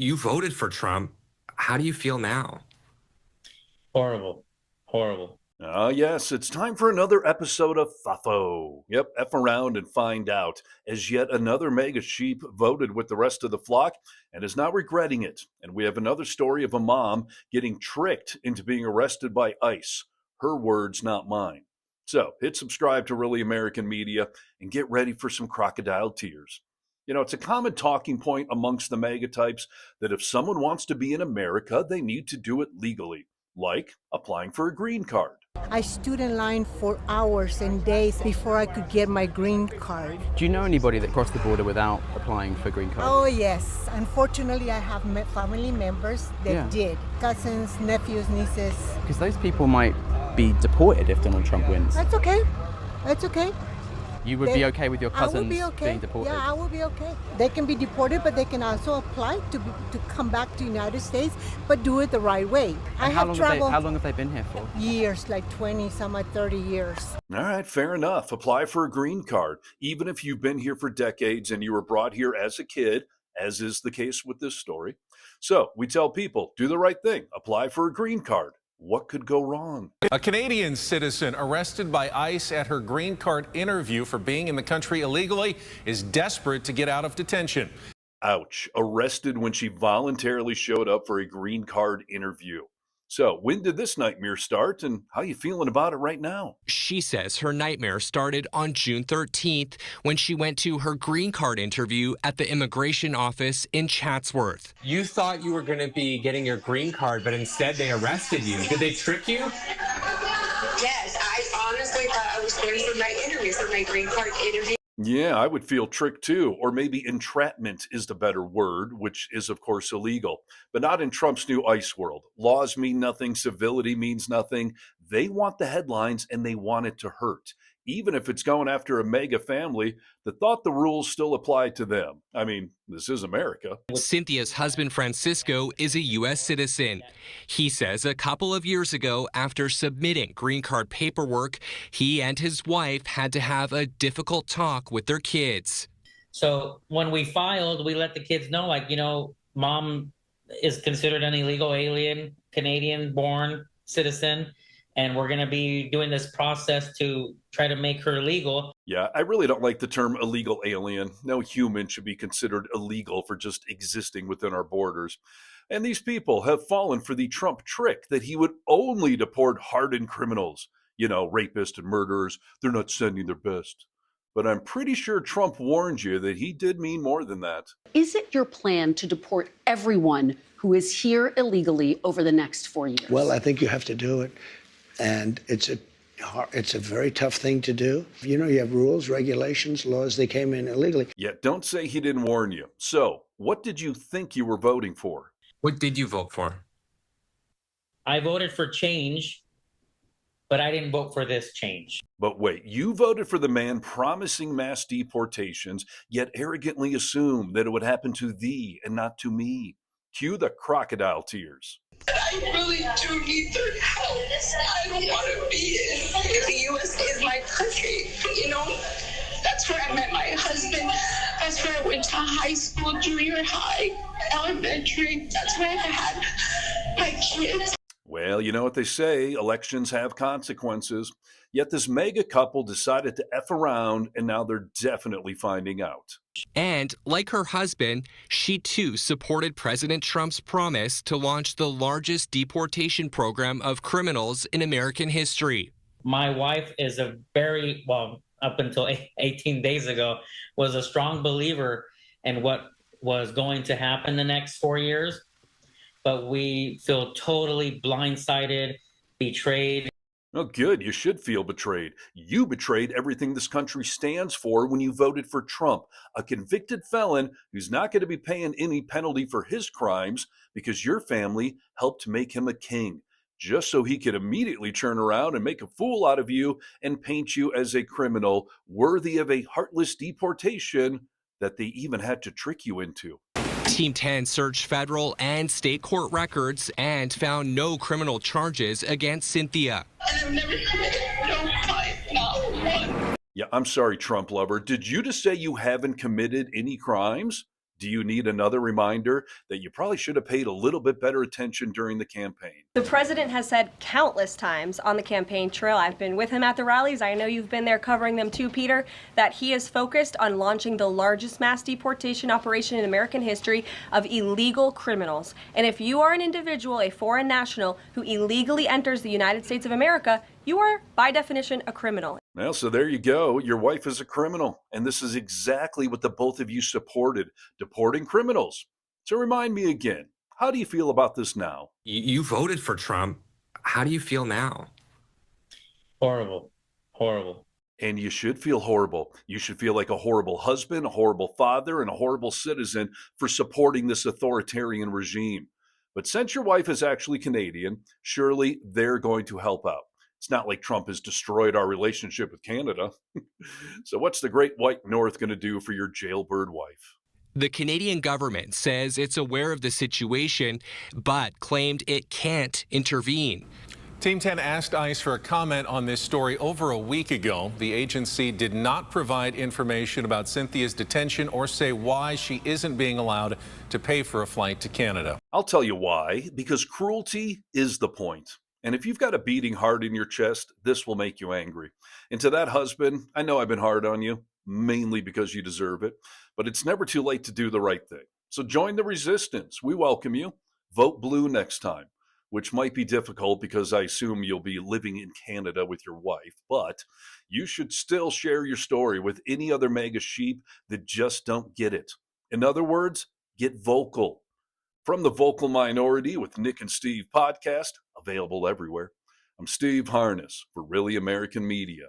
You voted for Trump. How do you feel now? Horrible. Horrible. Yes, it's time for another episode of FAFO. Yep, F around and find out, as yet another mega sheep voted with the rest of the flock and is now regretting it. And we have another story of a mom getting tricked into being arrested by ICE. Her words, not mine. So hit subscribe to Really American Media and get ready for some crocodile tears. You know, it's a common talking point amongst the mega types that if someone wants to be in America, they need to do it legally, like applying for a green card. I stood in line for hours and days before I could get my green card. Do you know anybody that crossed the border without applying for green card? Oh, yes. Unfortunately, I have family members that did. Cousins, nephews, nieces. Because those people might be deported if Donald Trump wins. That's okay. That's okay. You would be okay with your cousins I would be okay. being deported? Yeah, I will be okay. They can be deported, but they can also apply to come back to the United States, but do it the right way. How long have they been here for? Years, like 20, some like 30 years. All right, fair enough. Apply for a green card, even if you've been here for decades and you were brought here as a kid, as is the case with this story. So we tell people, do the right thing. Apply for a green card. What could go wrong? A Canadian citizen arrested by ICE at her green card interview for being in the country illegally is desperate to get out of detention. Ouch. Arrested when she voluntarily showed up for a green card interview. So when did this nightmare start and how you feeling about it right now? She says her nightmare started on June 13th when she went to her green card interview at the immigration office in Chatsworth. You thought you were going to be getting your green card, but instead they arrested you. Did they trick you? Yes, I honestly thought I was going for my interview, for my green card interview. Yeah, I would feel tricked too, or maybe entrapment is the better word, which is of course illegal, but not in Trump's new ICE world. Laws mean nothing, civility means nothing. They want the headlines and they want it to hurt. Even if it's going after a mega family that thought the rules still applied to them. I mean, this is America. Cynthia's husband, Francisco, is a U.S. citizen. He says a couple of years ago, after submitting green card paperwork, he and his wife had to have a difficult talk with their kids. So when we filed, we let the kids know, like, you know, mom is considered an illegal alien, Canadian-born citizen, and we're going to be doing this process to try to make her legal. Yeah, I really don't like the term illegal alien. No human should be considered illegal for just existing within our borders. And these people have fallen for the Trump trick that he would only deport hardened criminals. You know, rapists and murderers. They're not sending their best. But I'm pretty sure Trump warned you that he did mean more than that. Is it your plan to deport everyone who is here illegally over the next 4 years? Well, I think you have to do it. And it's a very tough thing to do. You know, you have rules, regulations, laws. They came in illegally. Yeah, don't say he didn't warn you. So, what did you think you were voting for? What did you vote for? I voted for change, but I didn't vote for this change. But wait, you voted for the man promising mass deportations, yet arrogantly assumed that it would happen to thee and not to me. Cue the crocodile tears. I really do need their help. I don't want to be in the U.S. is my country. You know, that's where I met my husband. That's where I went to high school, junior high, elementary. That's where I had my kids. Well, you know what they say, elections have consequences. Yet this mega couple decided to F around, and now they're definitely finding out. And like her husband, she too supported President Trump's promise to launch the largest deportation program of criminals in American history. My wife is a very, well, up until 18 days ago, was a strong believer in what was going to happen the next 4 years. But we feel totally blindsided, betrayed. Oh, good. You should feel betrayed. You betrayed everything this country stands for when you voted for Trump, a convicted felon who's not going to be paying any penalty for his crimes because your family helped make him a king, just so he could immediately turn around and make a fool out of you and paint you as a criminal worthy of a heartless deportation that they even had to trick you into. Team 10 searched federal and state court records and found no criminal charges against Cynthia. And I've never committed no crime, not one. Yeah, I'm sorry, Trump lover. Did you just say you haven't committed any crimes? Do you need another reminder that you probably should have paid a little bit better attention during the campaign? The president has said countless times on the campaign trail, I've been with him at the rallies, I know you've been there covering them too, Peter, that he is focused on launching the largest mass deportation operation in American history of illegal criminals. And if you are an individual, a foreign national, who illegally enters the United States of America, you are, by definition, a criminal. Well, so there you go. Your wife is a criminal. And this is exactly what the both of you supported, deporting criminals. So remind me again, how do you feel about this now? You voted for Trump. How do you feel now? Horrible. Horrible. And you should feel horrible. You should feel like a horrible husband, a horrible father, and a horrible citizen for supporting this authoritarian regime. But since your wife is actually Canadian, surely they're going to help out. It's not like Trump has destroyed our relationship with Canada. So what's the great white north going to do for your jailbird wife? The Canadian government says it's aware of the situation, but claimed it can't intervene. Team 10 asked ICE for a comment on this story over a week ago. The agency did not provide information about Cynthia's detention or say why she isn't being allowed to pay for a flight to Canada. I'll tell you why, because cruelty is the point. And if you've got a beating heart in your chest, this will make you angry. And to that husband, I know I've been hard on you, mainly because you deserve it, but it's never too late to do the right thing. So join the resistance. We welcome you. Vote blue next time, which might be difficult because I assume you'll be living in Canada with your wife, but you should still share your story with any other mega sheep that just don't get it. In other words, get vocal. From the Vocal Minority with Nick and Steve podcast, available everywhere, I'm Steve Harness for Really American Media.